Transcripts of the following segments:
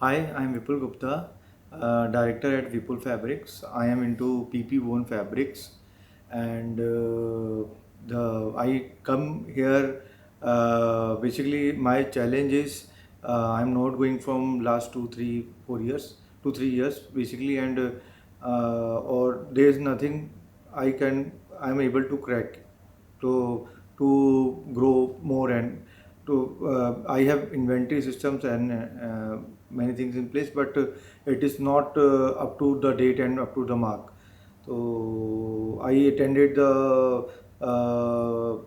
Hi, I'm Vipul Gupta, director at Vipul Fabrics. I am into PP woven fabrics, and I come here. Basically, my challenge is I'm not going from last 2, 3, 4 years, 2, 3 years basically, and or there is nothing I'm able to crack to grow more and to I have inventory systems and many things in place, but it is not up to the date and up to the mark. So I attended the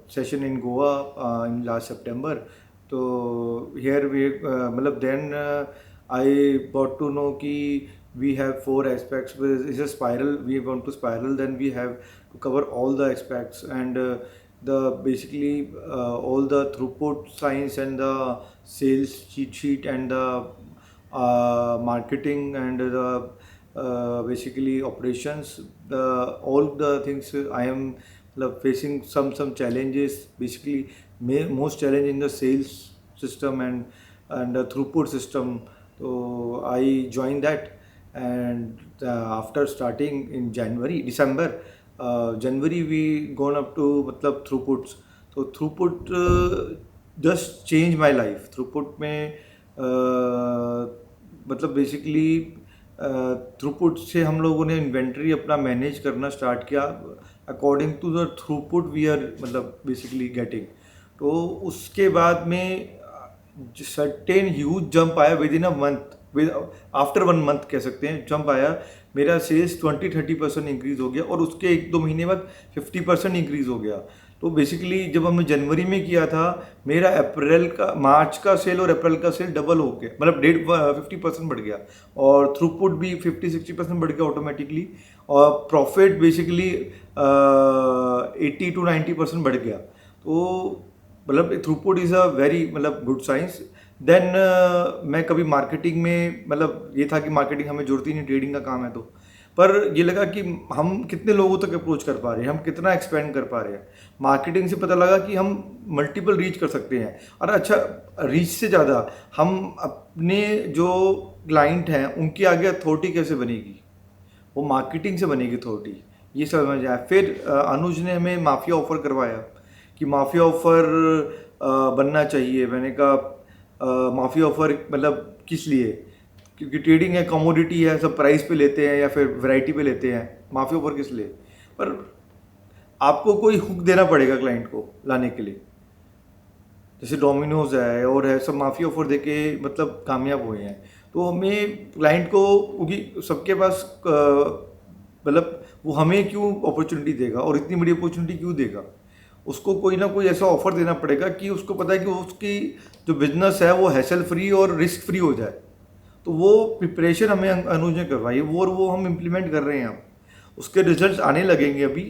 session in Goa in last September. So here मतलब then I got to know कि we have four aspects. It's a spiral. We want to spiral. Then we have to cover all the aspects and the basically all the throughput science and the sales cheat sheet and the marketing and the basically operations, the all the things I am facing some challenges basically. Most challenge in the sales system and the throughput system. So I joined that, and after starting in December, January we gone up to मतलब throughputs. So throughput just changed my life. Throughput में मतलब basically throughput से हम लोगों ने inventory अपना manage करना start किया according to the throughput we are मतलब बेसिकली गेटिंग. तो उसके बाद में सर्टेन ह्यूज जंप आया within a month. With after 1 month कह सकते हैं जंप आया. मेरा सेल्स 20-30% इंक्रीज हो गया और उसके 1-2 महीने बाद 50% इंक्रीज हो गया. तो बेसिकली जब हमने जनवरी में किया था, मेरा मार्च का सेल और अप्रैल का सेल डबल हो गया, मतलब 50% बढ़ गया और थ्रूपुट भी 50-60% बढ़ गया ऑटोमेटिकली. और प्रॉफिट बेसिकली 80-90% बढ़ गया. तो मतलब थ्रूपुट इज़ अ वेरी मतलब गुड साइंस. देन मैं कभी मार्केटिंग में मतलब ये था कि मार्केटिंग हमें जरूरत ही नहीं, ट्रेडिंग का काम है. तो पर ये लगा कि हम कितने लोगों तक अप्रोच कर पा रहे हैं, हम कितना एक्सपेंड कर पा रहे हैं. मार्केटिंग से पता लगा कि हम मल्टीपल रीच कर सकते हैं. और अच्छा, रीच से ज़्यादा हम अपने जो क्लाइंट हैं उनके आगे अथॉरिटी कैसे बनेगी, वो मार्केटिंग से बनेगी अथॉरिटी. ये समझ आया. फिर अनुज ने हमें माफिया ऑफर करवाया कि माफिया ऑफर बनना चाहिए. मैंने कहा माफिया ऑफर मतलब किस लिए, क्योंकि ट्रेडिंग है, कमोडिटी है, सब प्राइस पे लेते हैं या फिर वैरायटी पे लेते हैं. माफिया ऑफर किस लिए? पर आपको कोई हुक देना पड़ेगा क्लाइंट को लाने के लिए. जैसे डोमिनोज है और है, सब माफिया ऑफर देके मतलब कामयाब हुए हैं. तो हमें क्लाइंट को, क्योंकि सबके पास मतलब वो हमें क्यों अपॉर्चुनिटी देगा और इतनी बड़ी अपॉर्चुनिटी क्यों देगा. उसको कोई ना कोई ऐसा ऑफर देना पड़ेगा कि उसको पता है कि उसकी जो बिजनेस है वो हैसल फ्री और रिस्क फ्री हो जाए. तो वो प्रिपरेशन हमें अनुज ने करवाई, वो हम इम्प्लीमेंट कर रहे हैं. हम उसके रिजल्ट्स आने लगेंगे अभी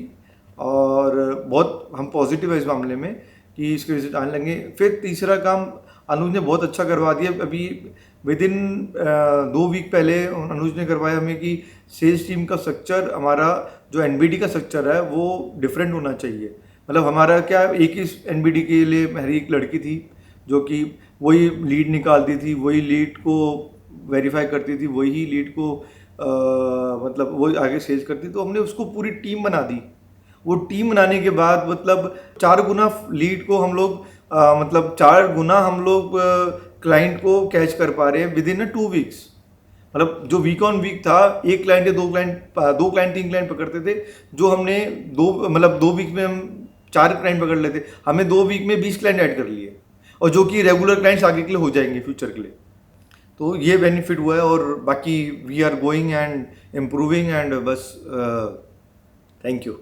और बहुत हम पॉजिटिव है इस मामले में कि इसके रिजल्ट आने लगेंगे. फिर तीसरा काम अनुज ने बहुत अच्छा करवा दिया. अभी विद इन 2 वीक पहले अनुज ने करवाया हमें कि सेल्स टीम का स्ट्रक्चर, हमारा जो एनबीडी का स्ट्रक्चर है वो डिफरेंट होना चाहिए. मतलब हमारा क्या, एक ही एनबीडी के लिए हमारी एक लड़की थी जो कि वही लीड निकालती थी, वही लीड को वेरीफाई करती थी, वही लीड को मतलब वो आगे सेल्स करती. तो हमने उसको पूरी टीम बना दी. वो टीम बनाने के बाद मतलब 4 गुना लीड को हम लोग मतलब 4 गुना हम लोग क्लाइंट को कैच कर पा रहे हैं विद इन 2 वीक्स. मतलब जो वीक ऑन वीक था, एक क्लाइंट या 2 क्लाइंट 3 क्लाइंट पकड़ते थे, जो हमने 2 वीक में हम 4 क्लाइंट पकड़ लेते. हमने 2 वीक में 20 क्लाइंट ऐड कर लिए, और जो कि रेगुलर क्लाइंट्स आगे के लिए हो जाएंगे फ्यूचर के लिए. तो ये बेनिफिट हुआ है और बाकी we are going and improving and बस. Thank you.